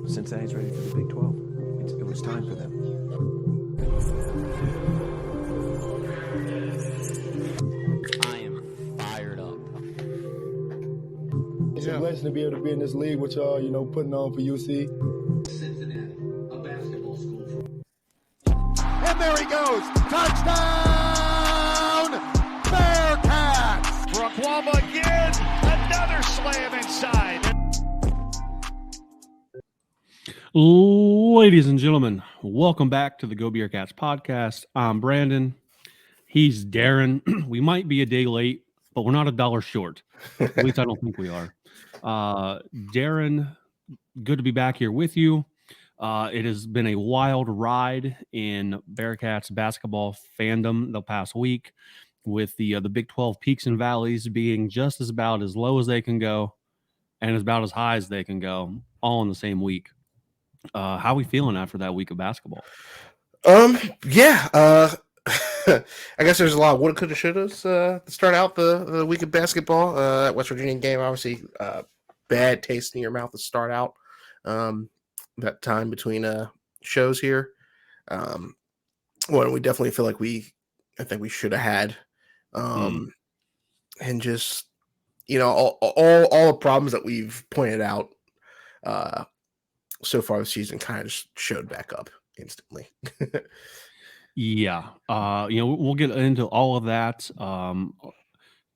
Cincinnati's ready for the Big 12. It was time for them. I am fired up. It's a blessing to be able to be in this league with y'all, putting on for UC. Cincinnati, a basketball school. And there he goes. Touchdown! Bearcats! Raquama again. Another slam inside. Ladies and gentlemen, welcome back to the GoBeercats podcast. I'm Brandon. He's Darin. We might be a day late, but we're not $1 short. At least I don't think we are. Darin, good to be back here with you. It has been a wild ride in Bearcats basketball fandom the past week, with the Big 12 peaks and valleys being just about as low as they can go and about as high as they can go, all in the same week. How are we feeling after that week of basketball? I guess there's a lot of woulda, coulda, shouldas to start out the week of basketball. That West Virginia game, obviously, bad taste in your mouth to start out that time between shows here. Well, we definitely feel like I think we should have had, and just all the problems that we've pointed out so far this season kind of just showed back up instantly. Yeah. We'll get into all of that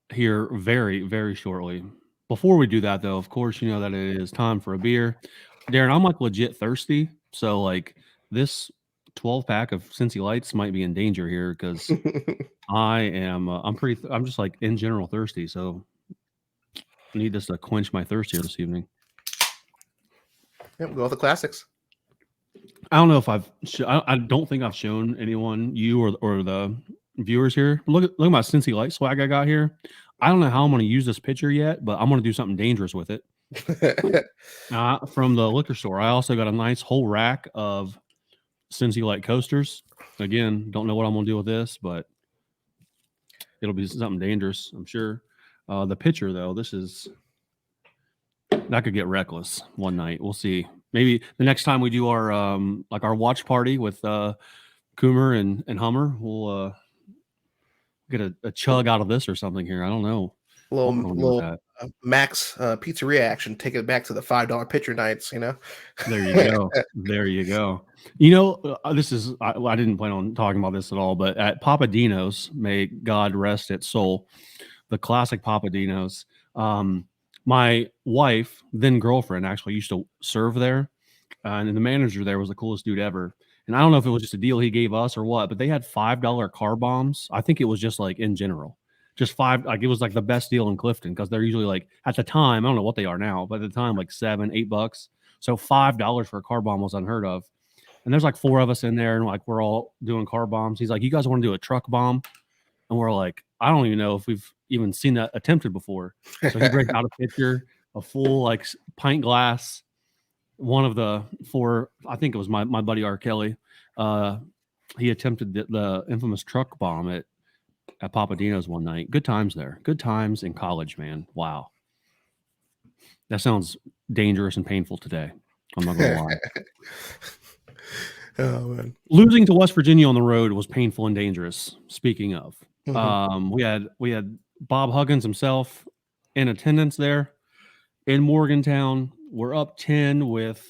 here very, very shortly. Before we do that, though, of course, you know that it is time for a beer. Darin, I'm like legit thirsty. So like this 12-pack of Cincy Lights might be in danger here because I'm just like in general thirsty. So I need this to quench my thirst here this evening. Yep, go with the classics. I don't know if I don't think I've shown anyone, you or the viewers here. Look at my Cincy Light swag I got here. I don't know how I'm going to use this pitcher yet, but I'm going to do something dangerous with it. From the liquor store, I also got a nice whole rack of Cincy Light coasters. Again, don't know what I'm going to do with this, but it'll be something dangerous, I'm sure. The pitcher, though, that could get reckless one night. We'll see. Maybe the next time we do our our watch party with Coomer and Hummer, we'll get a chug out of this or something here. I don't know. Little Max pizzeria action. Take it back to the $5 pitcher nights. There you go. There you go. This is I didn't plan on talking about this at all, but at Papa Dino's, may God rest its soul, the classic Papa Dino's. My wife, then girlfriend, actually used to serve there, and the manager there was the coolest dude ever. And I don't know if it was just a deal he gave us or what, but they had $5 car bombs. I think it was just like in general, just $5. Like it was like the best deal in Clifton because they're usually like at the time, I don't know what they are now, but at the time like $7-8. So $5 for a car bomb was unheard of. And there's like 4 of us in there, and like we're all doing car bombs. He's like, "You guys want to do a truck bomb?" And we're like, I don't even know if we've even seen that attempted before. So he breaks out a pitcher, a full like pint glass. One of the 4, I think it was my buddy R. Kelly. He attempted the infamous truck bomb at Papa Dino's one night. Good times there. Good times in college, man. Wow. That sounds dangerous and painful today. I'm not going to lie. Oh, man. Losing to West Virginia on the road was painful and dangerous. Speaking of, we had Bob Huggins himself in attendance there in Morgantown. We're up 10 with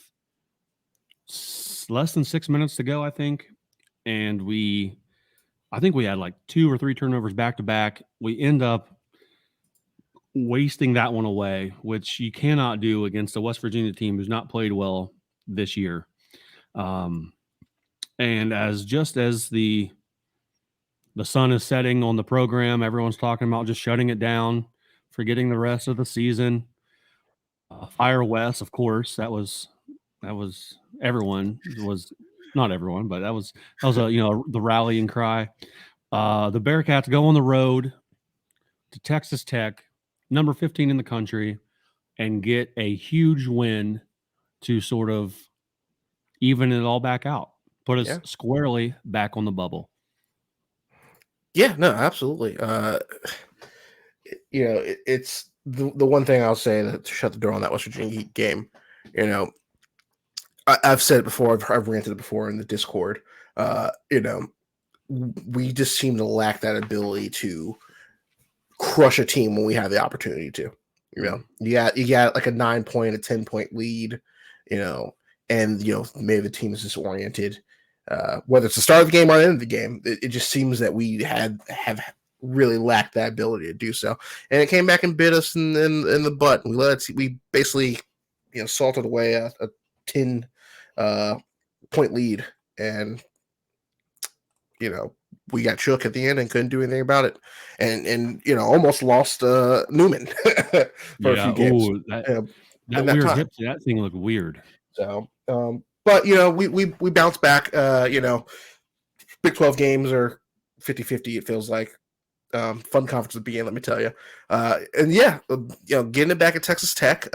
less than 6 minutes to go, I think, and I think we had like 2 or 3 turnovers back to back. We end up wasting that one away, which you cannot do against a West Virginia team who's not played well this year. And as the sun is setting on the program, everyone's talking about just shutting it down, forgetting the rest of the season. Fire West, of course, that was everyone was not everyone, but that was the rallying cry. The Bearcats go on the road to Texas Tech, number 15 in the country, and get a huge win to sort of even it all back out. Put us squarely back on the bubble. Yeah, no, absolutely. It's the one thing I'll say to shut the door on that West Virginia Heat game, you know, I've said it before. I've ranted it before in the Discord. You know, we just seem to lack that ability to crush a team when we have the opportunity to. You know, you got like a 9-point, a 10-point lead. You know, and you know maybe the team is disoriented. Whether it's the start of the game or the end of the game, it just seems that we have really lacked that ability to do so, and it came back and bit us in the butt. We basically, you know, salted away a 10 point lead, and you know we got shook at the end and couldn't do anything about it, and you know almost lost Newman for a few games. Ooh, that that weird time. hip, that thing looked weird. So, but you know we bounced back. You know, Big 12 games are 50-50. It feels like. Fun conference to be in, let me tell you. And yeah, you know, getting it back at Texas Tech,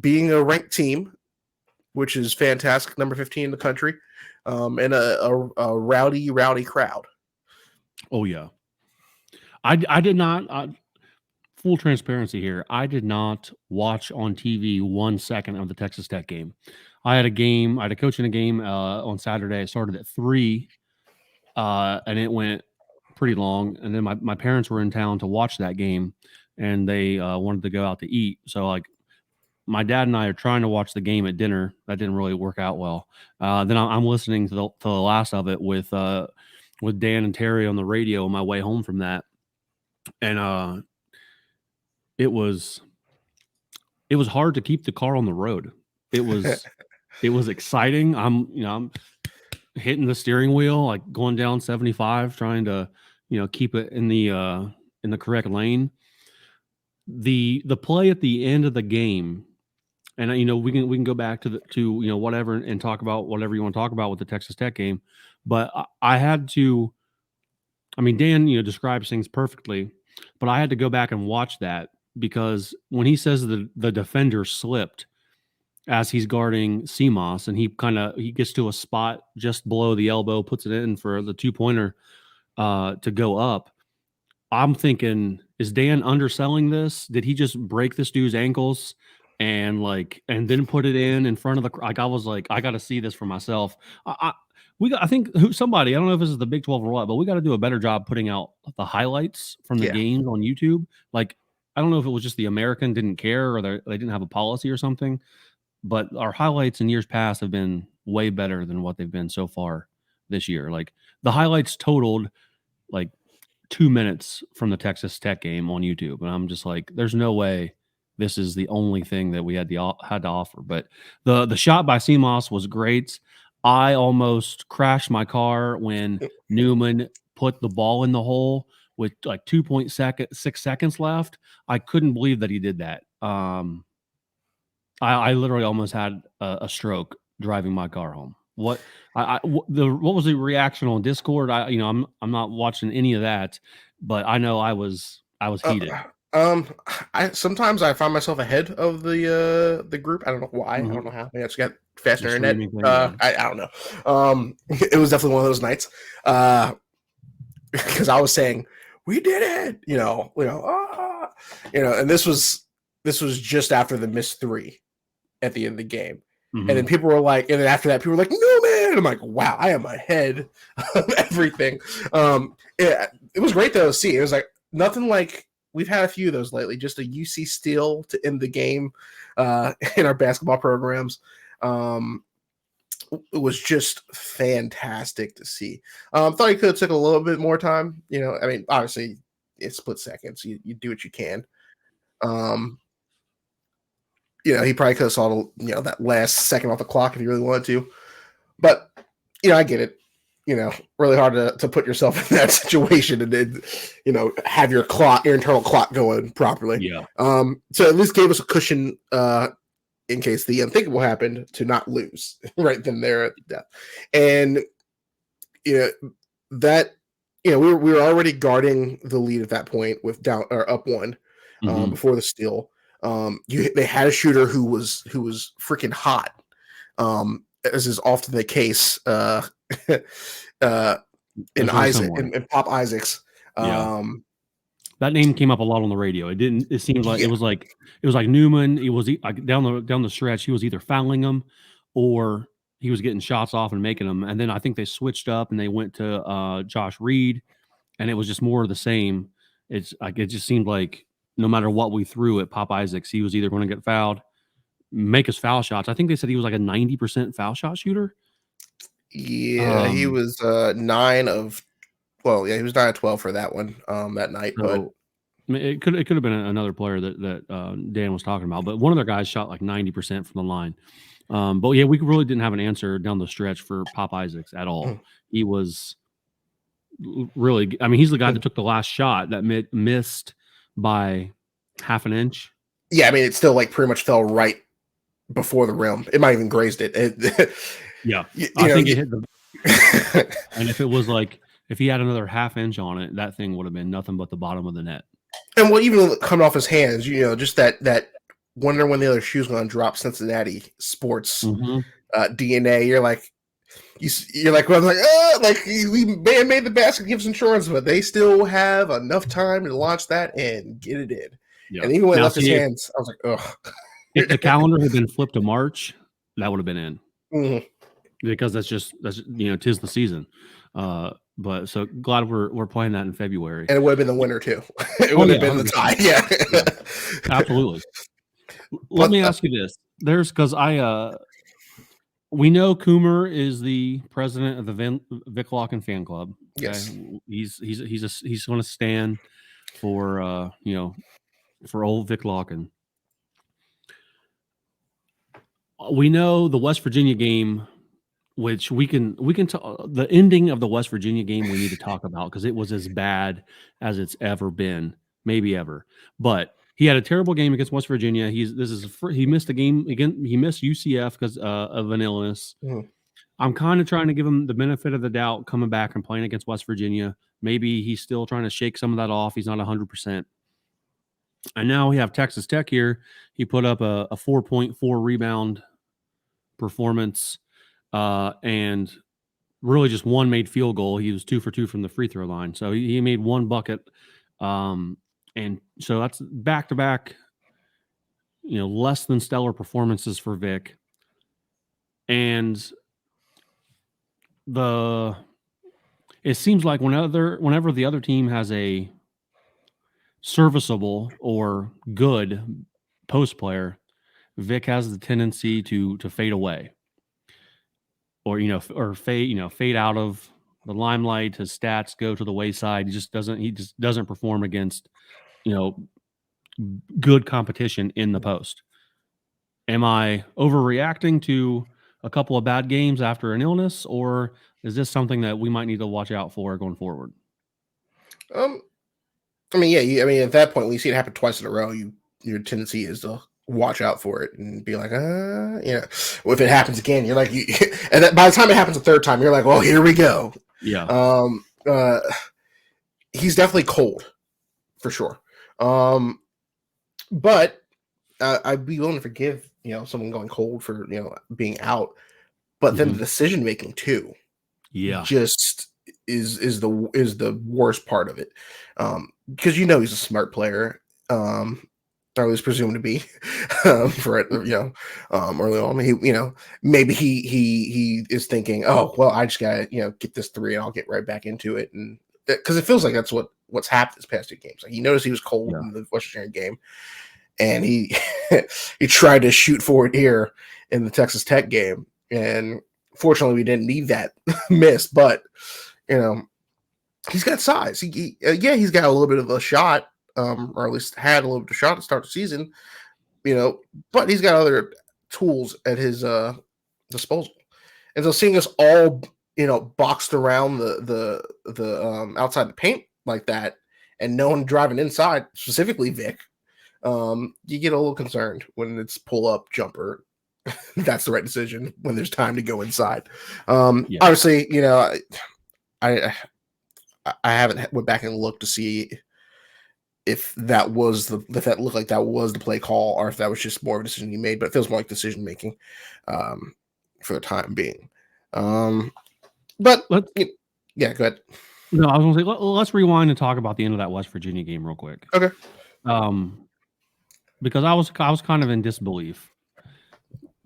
being a ranked team, which is fantastic, number 15 in the country, and a rowdy crowd. Oh yeah, I did not. Full transparency here, I did not watch on TV 1 second of the Texas Tech game. I had a coach in a game on Saturday. It started at 3, and it went pretty long, and then my parents were in town to watch that game, and they wanted to go out to eat. So like my dad and I are trying to watch the game at dinner. That didn't really work out well. Then I'm listening to the last of it with Dan and Terry on the radio on my way home from that, and it was hard to keep the car on the road. It was exciting. I'm hitting the steering wheel, like going down 75, trying to, you know, keep it in the correct lane. The play at the end of the game, and you know, we can go back to you know whatever and talk about whatever you want to talk about with the Texas Tech game, but I had to. I mean, Dan, you know, describes things perfectly, but I had to go back and watch that because when he says the defender slipped as he's guarding CMOS, and he gets to a spot just below the elbow, puts it in for the 2-pointer to go up. I'm thinking, is Dan underselling this? Did he just break this dude's ankles and then put it in front of the, like, I was like, I got to see this for myself. I think somebody, I don't know if this is the Big 12 or what, but we got to do a better job putting out the highlights from the games on YouTube. Like, I don't know if it was just the American didn't care or they didn't have a policy or something, but our highlights in years past have been way better than what they've been so far this year. Like the highlights totaled like 2 minutes from the Texas Tech game on YouTube. And I'm just like, there's no way this is the only thing that we had to offer. But the shot by CMOS was great. I almost crashed my car when Newman put the ball in the hole with like 2.6 seconds left. I couldn't believe that he did that. I literally almost had a stroke driving my car home. What was the reaction on Discord? I'm not watching any of that, but I know I was heated. Sometimes I find myself ahead of the group. I don't know why. Mm-hmm. I don't know how. Maybe I just got faster internet. I don't know. It was definitely one of those nights. Because I was saying, we did it, and this was just after the missed 3 at the end of the game. Mm-hmm. And then people were like, and then after that, people were like, no, man. I'm like, wow, I am ahead of everything. It was great though to see. It was like nothing like we've had a few of those lately, just a UC steal to end the game in our basketball programs. It was just fantastic to see. Thought he could have took a little bit more time. I mean, obviously it's split seconds. You do what you can. He probably could have saw that last second off the clock if he really wanted to. But I get it. Really hard to put yourself in that situation and then, have your internal clock going properly. Yeah. So at least gave us a cushion in case the unthinkable happened to not lose right then there at death. And that we were already guarding the lead at that point with down or up 1 before the steal. They had a shooter who was freaking hot, as is often the case in Isaac and Pop Isaacs. That name came up a lot on the radio. It didn't. It seemed like it was like Newman. It was like down the stretch. He was either fouling them, or he was getting shots off and making them. And then I think they switched up and they went to Josh Reed, and it was just more of the same. It's like it just seemed like no matter what we threw at Pop Isaacs, he was either going to get fouled, make his foul shots. I think they said he was like a 90% foul shot shooter. Yeah, he was 9 of. Well, yeah, he was 9 of 12 for that one that night. So, but it could have been another player that Dan was talking about, but one of their guys shot like 90% from the line. But yeah, we really didn't have an answer down the stretch for Pop Isaacs at all. He was really, I mean, he's the guy that took the last shot that missed by half an inch. Yeah, I mean, it still like pretty much fell right before the rim. It might even grazed it. Yeah, I think it hit the. And if it was like, if he had another half inch on it, that thing would have been nothing but the bottom of the net. And well, even coming off his hands, just that wonder when the other shoe's going to drop Cincinnati sports DNA. You're like, well, I'm like, we may have made the basket, give us insurance, but they still have enough time to launch that and get it in. Yeah. And even when it left his hands, I was like, ugh. If the calendar had been flipped to March, that would have been in. Because that's 'tis the season. But so glad we're playing that in February. And it would have been the winner too. It would have been 100%. The tie. Yeah. Absolutely. Let me ask you this. Because we know Coomer is the president of the Vic Locken fan club. Okay? Yes. He's going to stand for for old Vic Locken. We know the West Virginia game, which we can the ending of the West Virginia game we need to talk about because it was as bad as it's ever been, maybe ever. But he had a terrible game against West Virginia. He missed the game again. He missed UCF because of an illness. I'm kind of trying to give him the benefit of the doubt coming back and playing against West Virginia. Maybe he's still trying to shake some of that off. He's not 100%. And now we have Texas Tech here. He put up a 4.4 rebound performance and really just one made field goal. He was 2 for 2 from the free throw line. So he made one bucket. And so that's back-to-back, less than stellar performances for Vic. And it seems like whenever the other team has a serviceable or good post player, Vic has the tendency to fade away, or fade out of the limelight. His stats go to the wayside. He just doesn't perform against good competition in the post. Am I overreacting to a couple of bad games after an illness, or is this something that we might need to watch out for going forward? I mean, yeah. At that point, when you see it happen twice in a row, your tendency is to watch out for it and be like, If it happens again, you're like, and then by the time it happens a third time, you're like, well, here we go. Yeah. He's definitely cold, for sure. But I'd be willing to forgive, someone going cold for being out. But then the decision making too, just is the worst part of it. Because he's a smart player. I was presumed to be for it, early on. Maybe he is thinking, oh well, I just gotta get this 3 and I'll get right back into it, and because it feels like that's what's happened this past 2 games. Like he noticed he was cold in the West Virginia game, and he he tried to shoot forward here in the Texas Tech game, and fortunately we didn't need that miss, but he's got size. He's got a little bit of a shot. Or at least had a little bit of shot to start the season, but he's got other tools at his disposal. And so seeing us all, boxed around the outside the paint like that, and no one driving inside, specifically Vic, you get a little concerned when it's pull up jumper. That's the right decision when there's time to go inside. Obviously, I haven't went back and looked to see if that looked like that was the play call, or if that was just more of a decision he made, but it feels more like decision making for the time being. But go ahead. No, I was going to say let's rewind and talk about the end of that West Virginia game real quick. Okay. Because I was kind of in disbelief.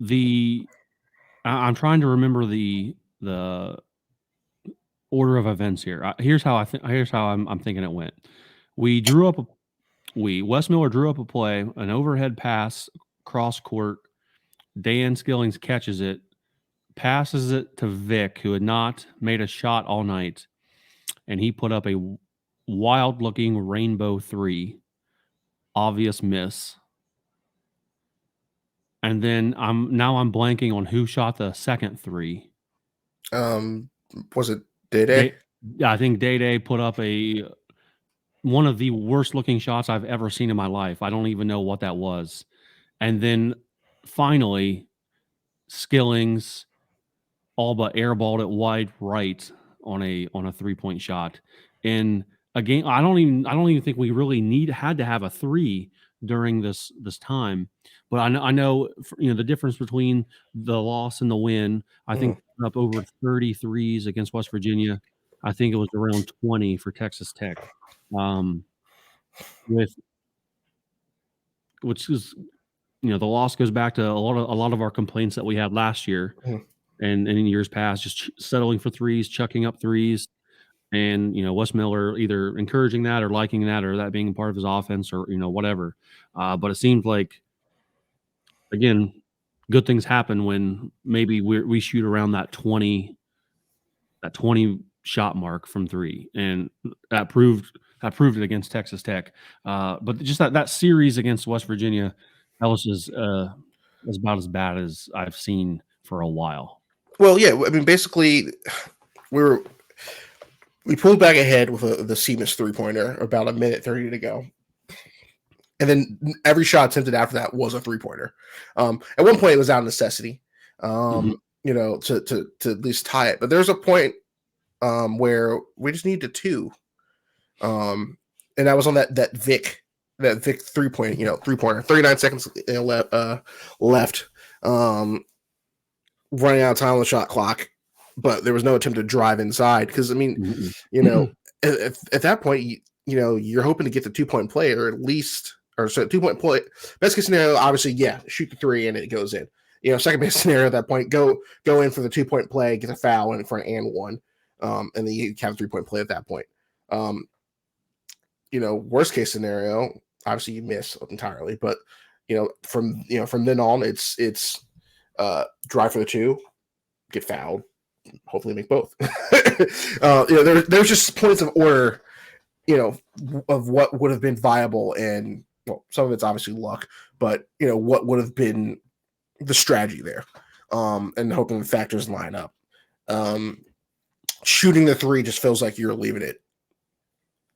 I'm trying to remember the order of events here. Here's how I'm thinking it went. Wes Miller drew up a play, an overhead pass, cross court. Dan Skillings catches it, passes it to Vic, who had not made a shot all night, and he put up a wild-looking rainbow three, obvious miss. And then I'm blanking on who shot the second three. Was it Day? Yeah, I think Day put up one of the worst looking shots I've ever seen in my life. I don't even know what that was. And then finally, Skillings all but airballed it wide right on a 3-point shot. And again, I don't even think we really had to have a three during this time. But I know the difference between the loss and the win. I think up over 30 threes against West Virginia. I think it was around 20 for Texas Tech. Which is the loss goes back to a lot of our complaints that we had last year and in years past, just settling for threes, chucking up threes, and Wes Miller either encouraging that or liking that or that being part of his offense or whatever. But it seemed like, again, good things happen when maybe we shoot around that 20 shot mark from three, and that proved it against Texas Tech. But just that series against West Virginia, that was just about as bad as I've seen for a while. Well, yeah, I mean, basically, we pulled back ahead with the Seamus 3-pointer about 1:30 to go. And then every shot attempted after that was a 3-pointer. At one point, it was out of necessity, to at least tie it. But there's a point where we just needed 2. And that was on that Vic 3-pointer, 39 seconds left, running out of time on the shot clock. But there was no attempt to drive inside because, I mean, at that point, you're hoping to get the 2-point play or at least, or so 2-point play. Best case scenario, obviously, shoot the 3 and it goes in. Second best scenario at that point, go in for the 2-point play, get a foul in for an and one, and then you have a 3-point play at that point. Worst case scenario, obviously you miss entirely, but from then on, it's drive for the 2, get fouled. Hopefully make both. There's just points of order, of what would have been viable, and some of it's obviously luck, but what would have been the strategy there, and hoping the factors line up. Shooting the 3 just feels like you're leaving it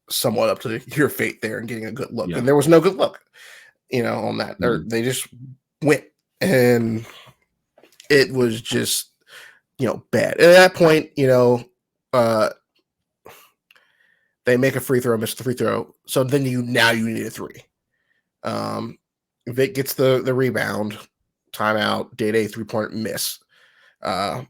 somewhat up to your fate there and getting a good look, and there was no good look, on that. They just went, and it was just bad. At that point, they make a free throw, miss the free throw. So then you need a 3. Vic gets the rebound, timeout, Day 3-point miss. So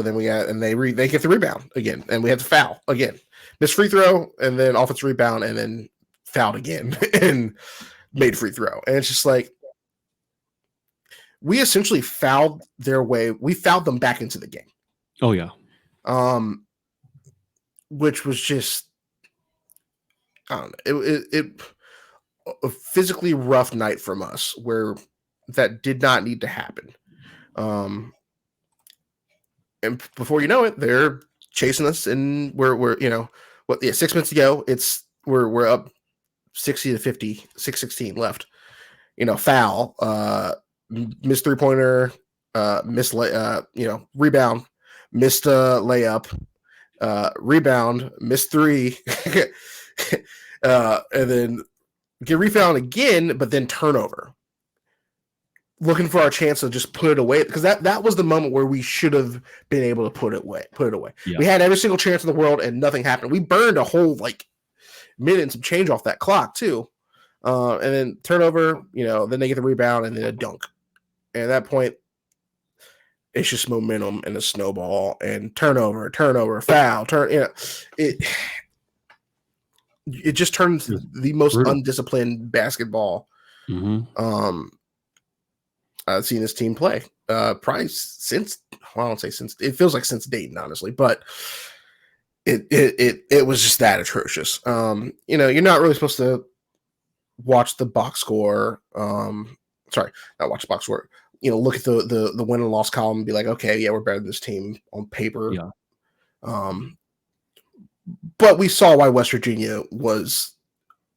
then they get the rebound again, and we had to foul again. Miss free throw, and then offensive rebound, and then fouled again and made free throw. And it's just like, we essentially fouled their way. We fouled them back into the game. Oh yeah. Which was just, I don't know. It a physically rough night from us where that did not need to happen. And before you know it, they're chasing us, and we're 6 minutes to go. We're up 60-50, 6:16 left. Foul. Missed 3-pointer, missed rebound, missed layup, rebound, missed 3, and then get rebound again, but then turnover. Looking for our chance to just put it away, because that was the moment where we should have been able to put it away. Yeah. We had every single chance in the world, and nothing happened. We burned a whole minute and some change off that clock too, and then turnover. Then they get the rebound and then a dunk. And at that point, it's just momentum and a snowball and turnover, foul, it just turns the most brutal. undisciplined basketball I've seen this team play. Probably since, well, I don't say since, it feels like since Dayton, honestly, but it was just that atrocious. You're not really supposed to watch the box score. Sorry, not watch the box score. Look at the win and loss column and be like, okay, yeah, we're better than this team on paper. Yeah. But we saw why West Virginia was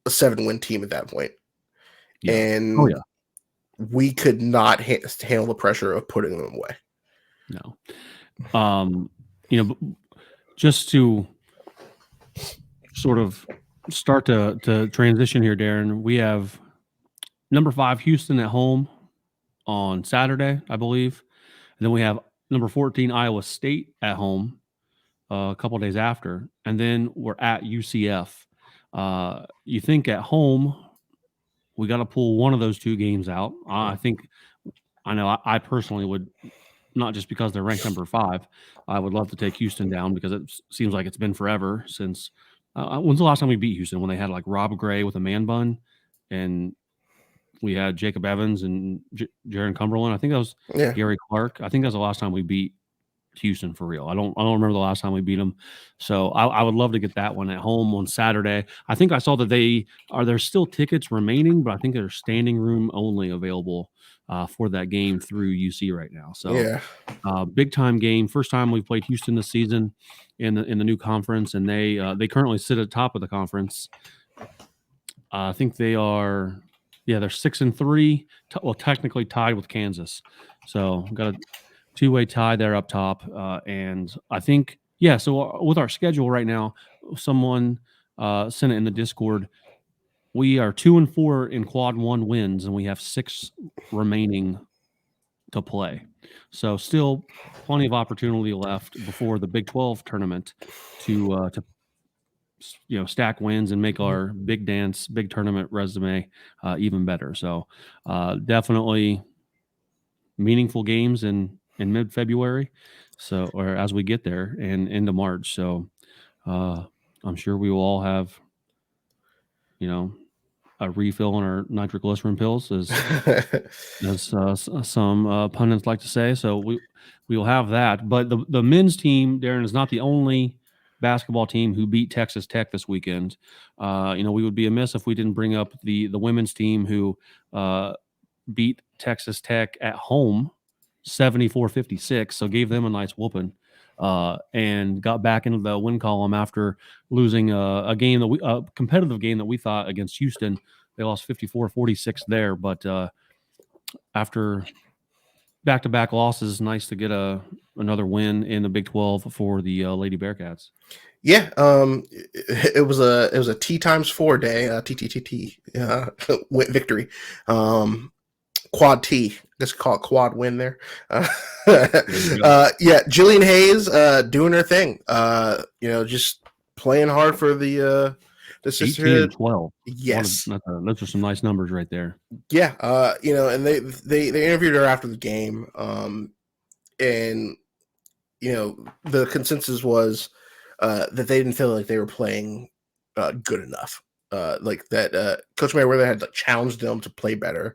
a 7-win team at that point. Yeah. And we could not handle the pressure of putting them away. No. Just to sort of start to transition here, Darin, we have number 5 Houston at home on Saturday, I believe. And then we have number 14 Iowa State at home a couple days after. And then we're at UCF. You think at home we got to pull one of those 2 games out. I personally would, not just because they're ranked number 5. I would love to take Houston down because it seems like it's been forever since. When's the last time we beat Houston? When they had like Rob Gray with a man bun, and we had Jacob Evans and Jaron Cumberland. I think that was Gary Clark. I think that's the last time we beat Houston for real. I don't remember the last time we beat them. So I would love to get that one at home on Saturday. I think I saw that there's still tickets remaining, but I think there's standing room only available for that game through UC right now. So big time game. First time we've played Houston this season in the new conference, and they currently sit at the top of the conference. I think they are, they're 6-3. Well, technically tied with Kansas. So got a 2-way tie there up top. And I think, so with our schedule right now, someone sent it in the Discord. We are 2-4 in quad 1 wins, and we have 6 remaining to play. So still plenty of opportunity left before the Big 12 tournament to stack wins and make our big tournament resume even better. So definitely meaningful games in mid-February, or as we get there and into March. So I'm sure we will all have a refill on our nitroglycerin pills, as some pundits like to say. So we will have that. But the men's team, Darin, is not the only basketball team who beat Texas Tech this weekend. We would be amiss if we didn't bring up the women's team who beat Texas Tech at home 74-56, so gave them a nice whooping, and got back into the win column after losing a competitive game that we thought against Houston. They lost 54-46 there, but after back-to-back losses, nice to get another win in the Big 12 for the Lady Bearcats. Yeah, it was a T times 4 day, TTTT victory. Quad T, just call it quad win there. Jillian Hayes doing her thing. Just playing hard for the sisterhood. 18-12. Yes, those are some nice numbers right there. Yeah, and they interviewed her after the game, and the consensus was that they didn't feel like they were playing good enough. Like that, Coach Mayweather had challenged them to play better.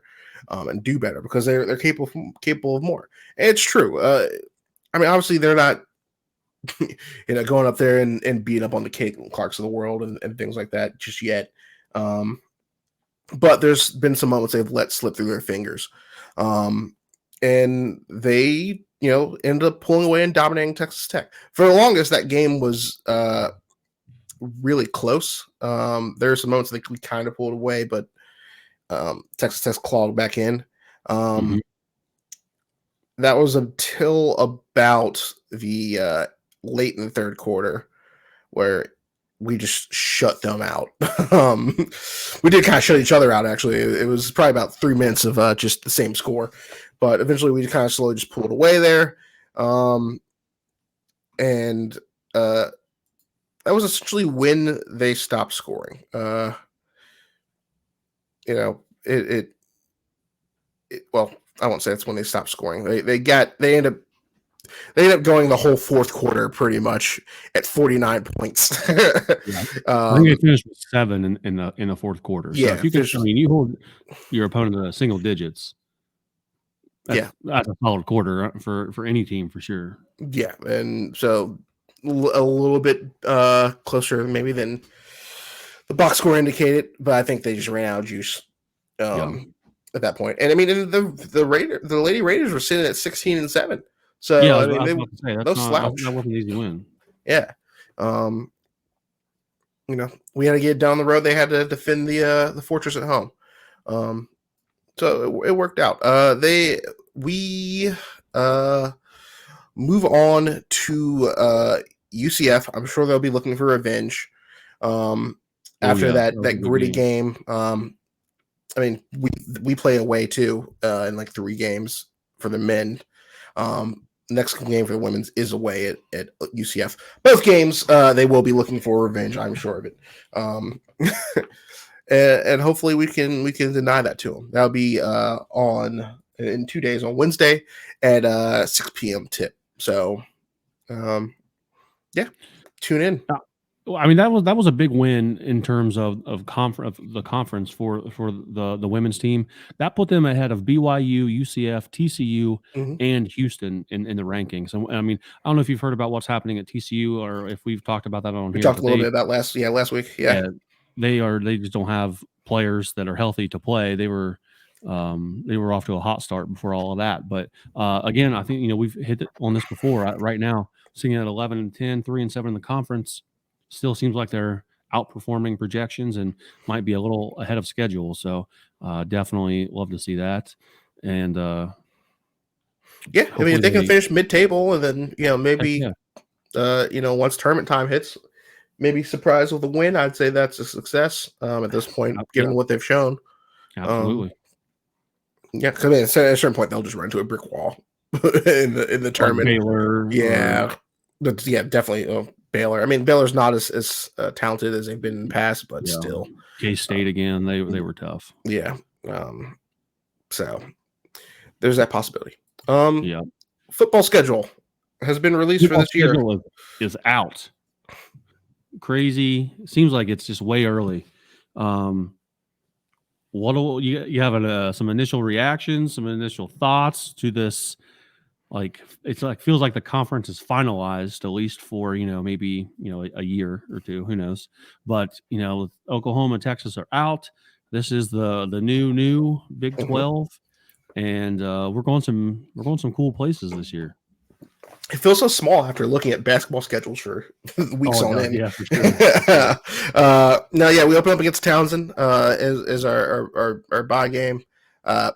And do better because they're capable of more. And it's true. Obviously they're not, going up there and beating up on the Caitlin Clarks of the world and things like that just yet. But there's been some moments they've let slip through their fingers, and they, ended up pulling away and dominating Texas Tech. For the longest, that game was really close. There are some moments that we kind of pulled away, but Texas Tech clawed back in. That was until about the late in the third quarter, where we just shut them out. We did kind of shut each other out, actually. It was probably about 3 minutes of just the same score, but eventually we kind of slowly just pulled away there. And that was essentially when they stopped scoring. Well, I won't say that's when they stopped scoring. They ended up they ended up going the whole fourth quarter pretty much at 49 points. I think they finished with 7 in the fourth quarter. So Yeah, if you can, you hold your opponent to single digits. That's a solid quarter for any team for sure. Yeah, and so a little bit closer maybe than the box score indicated, but I think they just ran out of juice at that point. And I mean, the Lady Raiders were sitting at 16-7. So I mean, that wasn't an easy win. Yeah, we had to get down the road. They had to defend the fortress at home. So it worked out. We move on to UCF. I'm sure they'll be looking for revenge after that gritty game. I mean, we play away too in like 3 games for the men. Next game for the women's is away at UCF. Both games, they will be looking for revenge. I'm sure of it. And hopefully we can deny that to them. That'll be in 2 days on Wednesday at 6 p.m. tip. So, tune in. I mean, that was a big win in terms of the conference for the women's team. That put them ahead of BYU, UCF, TCU, and Houston in the rankings. And I mean, I don't know if you've heard about what's happening at TCU or if we've talked about that on here. We talked a little bit about last week. Yeah. They just don't have players that are healthy to play. They were off to a hot start before all of that. But again, I think we've hit on this before. Right now, sitting at 11-10, 3-7 in the conference, still seems like they're outperforming projections and might be a little ahead of schedule. So definitely love to see that. And I mean, if they can finish mid-table and then maybe once tournament time hits, maybe surprise with a win, I'd say that's a success at this point, given what they've shown. Absolutely. Because at a certain point they'll just run into a brick wall in the tournament. Baylor, definitely Baylor. I mean, Baylor's not as talented as they've been in the past, but still. K-State again, they were tough. Yeah. So there's that possibility. Football schedule has been released for this year. Is out. Crazy. Seems like it's just way early. What do you have some initial reactions, some initial thoughts to this? Like feels like the conference is finalized, at least for maybe a year or two, who knows? But Oklahoma and Texas are out. This is the new Big 12, and we're going some cool places this year. It feels so small after looking at basketball schedules for weeks on end. Yeah, for sure. We open up against Townsend as our bye game.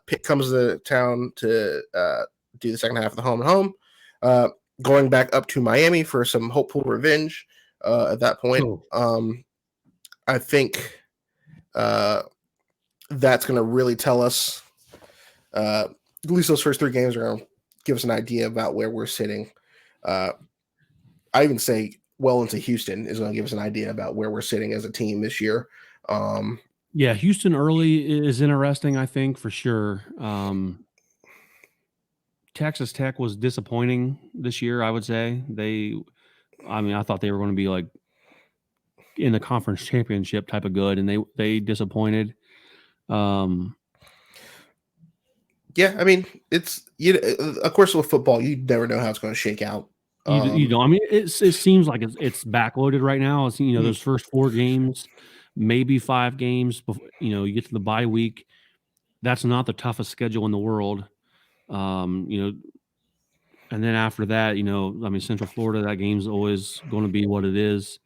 Pitt comes to town to do the second half of the home and home. Going back up to Miami for some hopeful revenge at that point. I think that's going to really tell us, at least those first 3 games are going to give us an idea about where we're sitting. I even say well into Houston is going to give us an idea about where we're sitting as a team this year. Houston early is interesting, I think, for sure. Texas Tech was disappointing this year, I would say. I thought they were going to be like in the conference championship type of good, and they disappointed. I mean, it's of course with football, you never know how it's going to shake out. You don't. I mean, it seems like it's backloaded right now. It's those first 4 games, maybe 5 games. Before, you get to the bye week. That's not the toughest schedule in the world. And then after that, Central Florida, that game's always going to be what it is.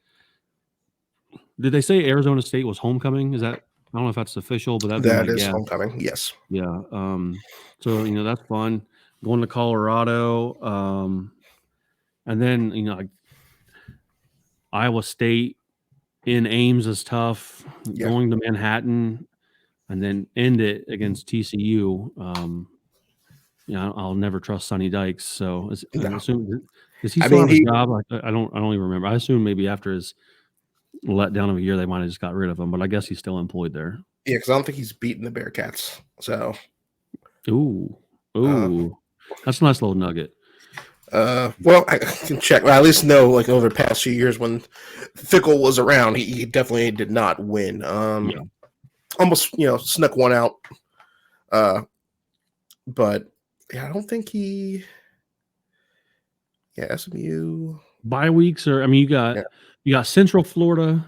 Did they say Arizona State was homecoming? Is that, I don't know if that's official, but that is homecoming. Yes. Yeah. So, that's fun. Going to Colorado. And then, Iowa State in Ames is tough. Yeah. Going to Manhattan and then end it against TCU. I'll never trust Sonny Dykes. So does he still have a job? I don't even remember. I assume maybe after his letdown of a year, they might have just got rid of him, but I guess he's still employed there. Yeah, because I don't think he's beaten the Bearcats. So, ooh, that's a nice little nugget. Well, I can check. Well, I at least know, like, over the past few years when Fickle was around, he definitely did not win. Yeah. Almost, snuck one out. But yeah, I don't think he. Yeah, SMU. Bye weeks are. I mean, you got Central Florida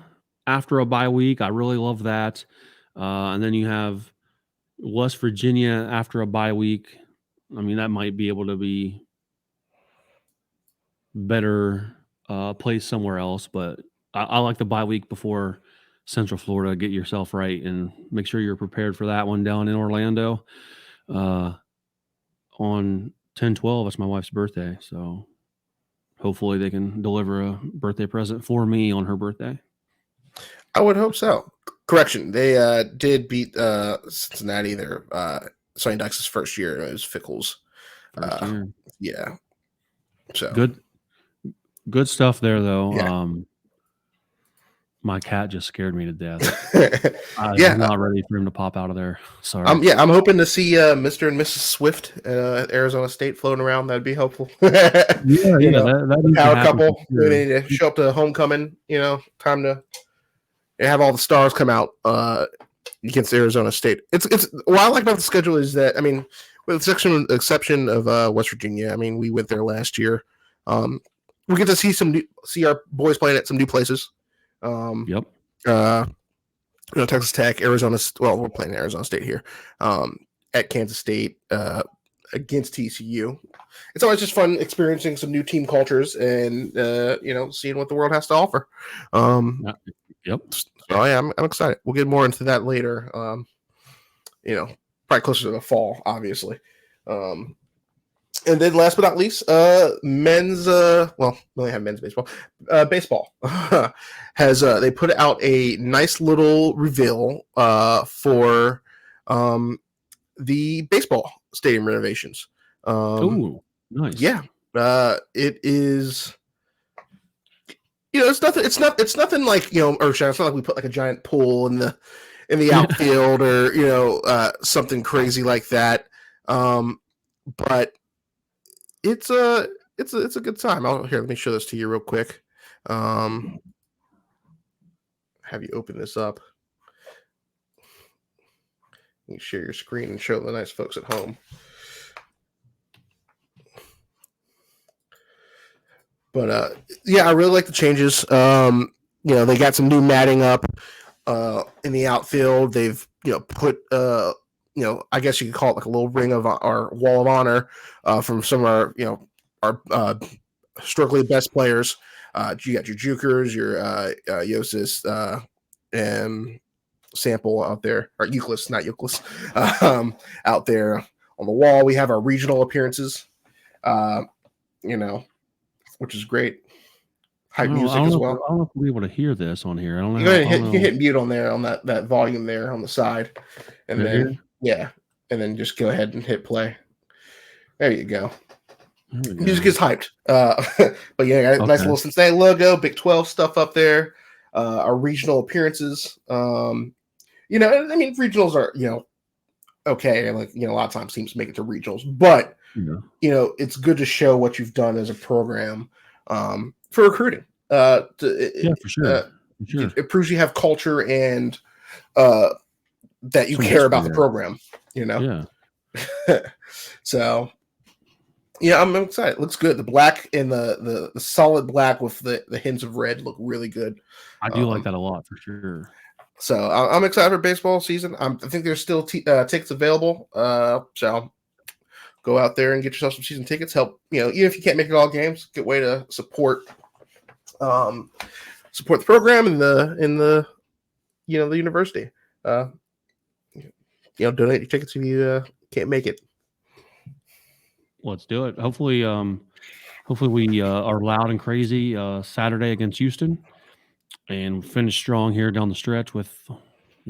after a bye week. I really love that. And then you have West Virginia after a bye week. I mean, that might be able to be better placed somewhere else, but I like the bye week before Central Florida. Get yourself right and make sure you're prepared for that one down in Orlando on 10/12. It's my wife's birthday, so hopefully they can deliver a birthday present for me on her birthday. I would hope so. Correction, they did beat Cincinnati their Sonny Dykes' first year. It was Fickle's. Yeah. So good stuff there, though. Yeah. My cat just scared me to death. Yeah, I'm not ready for him to pop out of there. Sorry. I'm hoping to see Mr. and Mrs. Swift at Arizona State floating around. That'd be helpful. That the power couple. Sure. They need to show up to homecoming. Time to have all the stars come out against Arizona State. It's what I like about the schedule is that, I mean, with the exception of West Virginia, I mean, we went there last year. We get to see our boys playing at some new places. Yep. Texas Tech, Arizona. Well, we're playing Arizona State here. At Kansas State, against TCU. It's always just fun experiencing some new team cultures and seeing what the world has to offer. Yep. So yeah, I'm excited. We'll get more into that later. Probably closer to the fall, obviously. And then last but not least, men's we only have men's baseball. Baseball has they put out a nice little reveal for the baseball stadium renovations. Oh, nice. Yeah. It is it's nothing like, earth-shattering. It's not like we put like a giant pool in the outfield or something crazy like that. But it's a good time. Let me show this to you real quick. Have you open this up? You can share your screen and show the nice folks at home. But yeah, I really like the changes. They got some new matting up in the outfield. They've put I guess you could call it like a little ring of our wall of honor from some of our historically best players. You got your Jukers, your Yosis, and Sample out there, or Euclid, not Euclid, out there on the wall. We have our regional appearances, which is great. Hype music as well. I don't know if we'll be able to hear this on here. I don't know. You can hit mute on there on that volume there on the side, and then and then just go ahead and hit play. There you go. Music is hyped. But yeah, nice little Cincinnati logo, Big 12 stuff up there. Our regional appearances. I mean, regionals are okay. Like a lot of times teams make it to regionals, but it's good to show what you've done as a program for recruiting. For sure. It proves you have culture and that you care about the program. Yeah. So. Yeah, I'm excited. It looks good. The black and the solid black with the hints of red look really good. I do like that a lot for sure. So I'm excited for baseball season. I think there's still tickets available. So go out there and get yourself some season tickets. Help even if you can't make it all games, good way to support the program and the the university. Donate your tickets if you can't make it. Let's do it. Hopefully we are loud and crazy Saturday against Houston, and finish strong here down the stretch with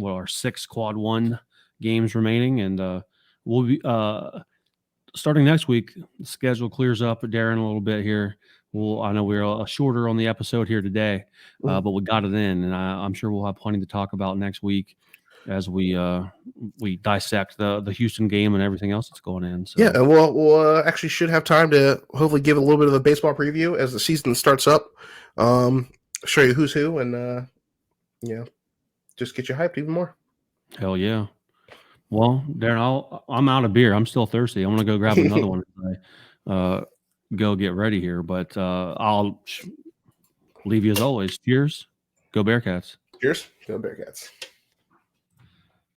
our 6 quad 1 games remaining, and we'll be starting next week. The schedule clears up, Darin, a little bit here. I know we're shorter on the episode here today, but we got it in, and I'm sure we'll have plenty to talk about next week. as we dissect the Houston game and everything else that's going in. So. Yeah, and we'll actually should have time to hopefully give a little bit of a baseball preview as the season starts up. Show you who's who, and just get you hyped even more. Hell yeah. Well, Darren, I'm out of beer. I'm still thirsty. I want to go grab another one as I go get ready here. But I'll leave you as always. Cheers. Go Bearcats. Cheers. Go Bearcats.